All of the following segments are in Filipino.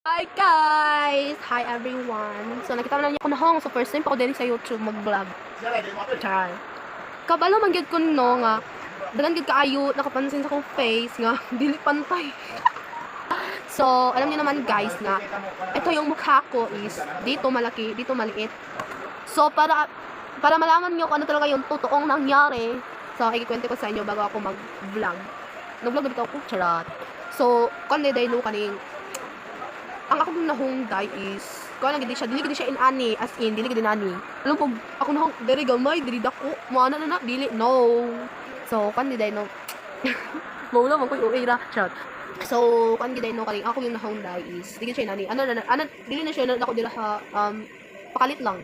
Hi guys! Hi everyone! So nakita mo na niya ko na hong so first time pa ko din sa YouTube mag-vlog. Char. Kabalo man gyud ko no nga dagan gyud kaayo nakapansin sa kong face nga dili pantay. So alam niyo naman guys nga ito yung mukha ko is dito malaki, dito maliit. So para malaman niyo kung ano talaga yung totoong nangyari. So ikikwento ko sa inyo bago ako mag-vlog. Nag-vlog dito ako, charot. So kanday no kaning ang ako nung nahungday is ko lang gid siya dili gid siya inani as in dili gid inani alam po ako nahung diri gamay diri dako mo na dili no so kan di no mo lang ko era shot so kan gid no kaning ako yung nahungday is dili siya inani ano dili na siya nako dira ha pakalit lang.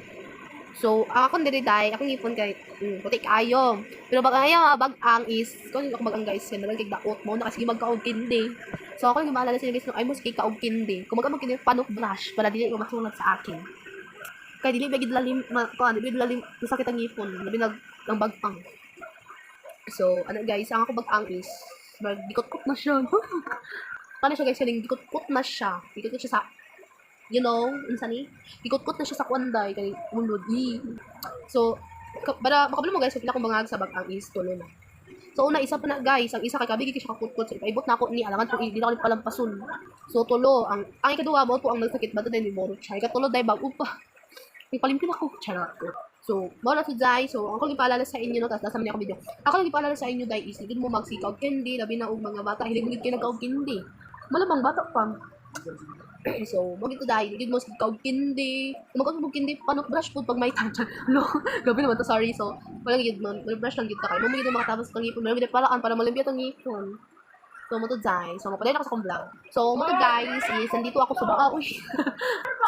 So, ako diri day, ako ngipon kay puti kayo. Pero bag-ang is, kung ako bag-ang guys, yan naman kay daot mo, nakasige magkaog kindi. So, ako yung maalala sila guys, ay mo sige kaog kindi. Kung magkaog kindi, panok brush, para dili ko masulat sa akin. Kaya dili bagid lalim, dili lalim, masakit ang ngipon, labi ang bag-ang. So, ano guys, ang ako bag-ang is, dikot-kot na siya. Paano siya guys, kaling dikot-kot na siya. Dikot siya sa you know, unsa ni? Ikot-kot na siya sa kwanday kay ulod. So, para makabalo mo guys, pila kong bangag sa bag-ang is tulo na. So, una isa pa na guys, ang isa kay kabigi siya kakut-kot. So, paibot na ako ni alangan kung di na ako palampason. So, tulo, ang ikaduha mo po ang nagsakit bato din ni Moro siya. Ikatulo dai bag upa. Ipalimpin ako, charot. So, mo na si Jai. So, ako gipaalala sa inyo no, tas nasa man ako video. Ako lang gipaalala sa inyo dai is ligid mo magsikaw candy, labi na og mga bata hilig kayo nagkaog candy. Malamang bata pa. So, magito dahil, gid mo sa kaog kindi. Magkakabog kindi, panok brush po pag may tansya. No, gabi naman to, sorry. So, walang gid mo, brush lang gid ka kayo. Mamagid na makatapos ng ngipon. Meron gid paraan para malimpiat ang ngipon. So, mo to guys. So, mapaday ako sa kong vlog. So, mo to guys is, nandito ako sa baka. Uy.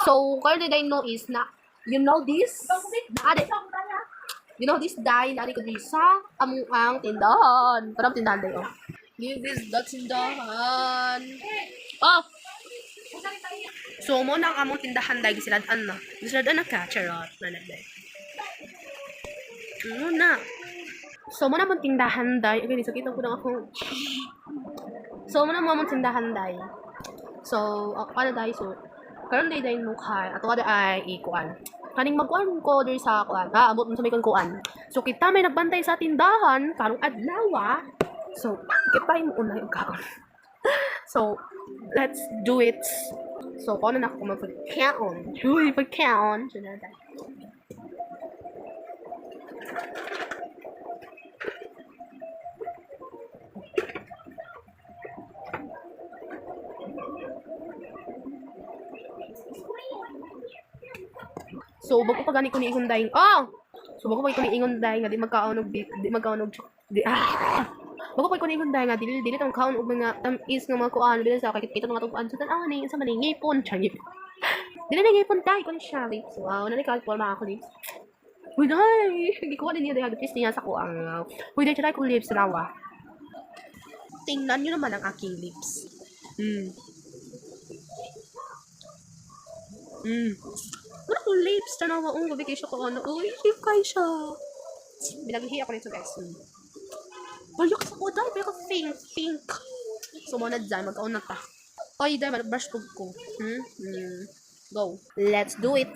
So, currently I know is na, you know this? Ade. You know this dahil nari ko din sa ang tindahan. Parang tindahan dayo. Give this the tindahan. Oh! So, mo na ang among tindahan dahil siladaan na. Siladaan na ka, charot. Nanagday. Muna. So, mo na mong tindahan dahil. Okay, sakitan ko na ako. So, mo na mong tindahan dahil. So, ano dahil? So, karon dahil mukha. At wala ay ikuan. Kaning magkuan ko diri sa kuan. Abot mo sa may kuan. So, kita may nagbantay sa tindahan. Karong adlaw. So, kita mo una yung kaon. So, let's do it. So, paano na ako mag-count? Uy, pag-count. So, na tayo. So, bago pa gani ko ni ingon dahil. Oh! So, bago pa ko ni ingon dahil nga di magkaon og bago pa ko ni ingon dahil nga dili tang kaon og mga tamis nga mga kuan dili sa kakita mga tuguan so tan ni sa man ngipon changip. Dili na ngipon dahil kun siya lips. Wow, na ni kalpol mga ko lips. Uy, dai! Gikuha din niya dahil tapos niya sa ko ang uy, dai try ko lips rawa. Tingnan niyo naman ang aking lips. Wala ko lips, tanawa ang gabi kayo siya ko ano. Uy, lip kayo siya. Binaghihi ako nito guys. Balok sa ko dahil, pero pink. So, muna dyan, magkaon na ta. Oy, dahil, mag-brush ko. Go. Let's do it.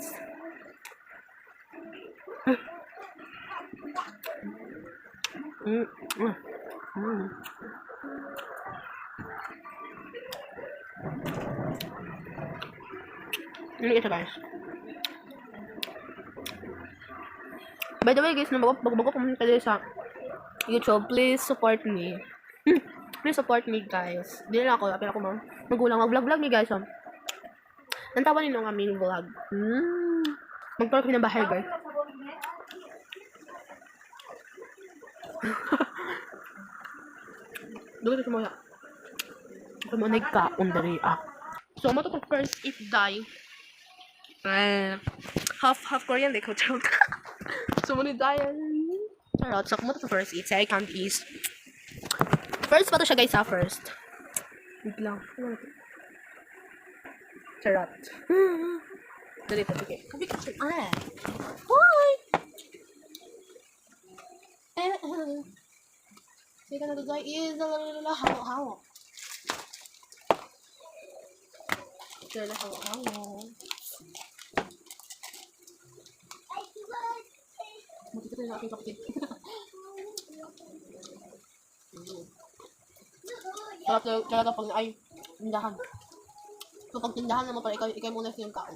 Ito guys. By the way guys, bago pumunta dito sa YouTube, please support me. Please support me guys. Hindi na ako, pero ako magulang mag-vlog me guys. Nantawa nyo ng aming vlog. Mag-talk kami ng bahay guys. Dugay ko muna. Ako mo nagkaon dari So, mo to first eat die. Half Korean like hotel. So, mo ni die. Charot. So, mo to first eat. Second is first pa to siya guys ha, first. Wait lang. Charot. Dali pa, sige. Kabig ka siya. Hi! Sige na to guys is hawa. Sila na hawa-hawa. Makikita na aking kapatid. Sarap talaga pag ay tindahan. So pag tindahan naman pala, ikaw muna yung tao.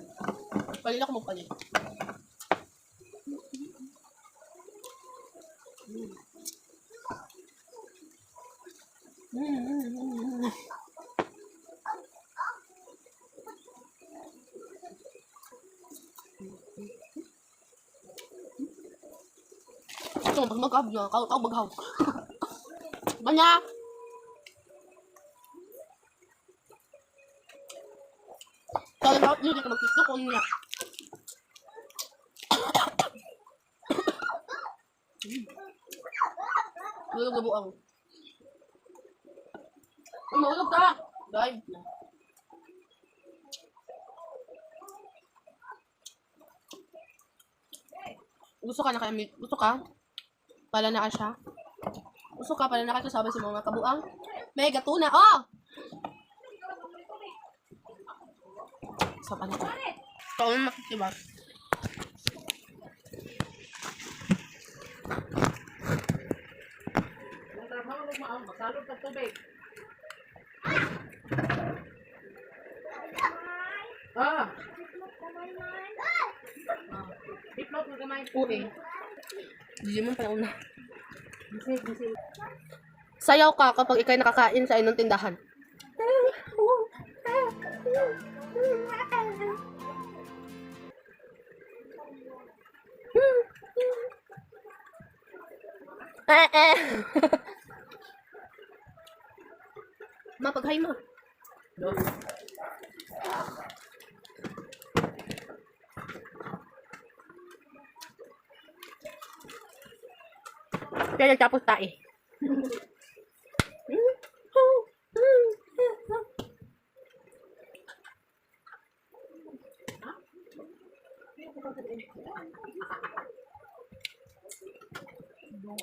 Palila ko magpalit. Ito, pag mag-hab niya, kau mag-hab. Banya! Kaya lahat nyo, di ka mag-tiktok ko niya. Nulog na buang. Nulog ka! Dive na. Gusto ka na kaya, gusto ka? Pala na ka siya? Gusto ka pala na ka siya, sabi si mga kabuang? Mega tuna, oh! Sabi ko. Ito ang makikibag. Magsalog sa tubig. Ah! Iplot mo gamay. Uy. Hindi mo pala una. Sayaw ka kapag ikay nakakain sa inong tindahan. Mapaghay mo. Kaya tapos tae.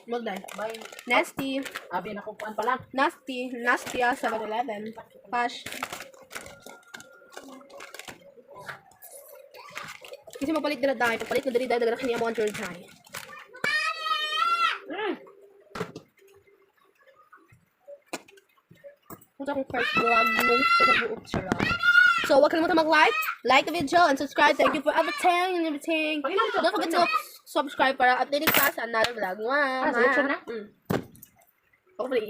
Magday. Nasty. Abi na kukuan pa lang. Nasty. Nasty 7-Eleven. Cash. Kasi mapalit na dahil. Papalit na dali dahil nagrak niya mo ang third time. Ito akong first vlog nung pagkabuot siya. So, huwag kalimutan like the video, and subscribe. Thank you for everything and everything. Don't forget to subscribe para updated ka sa another vlog. Mwah! Selection na? Ako pala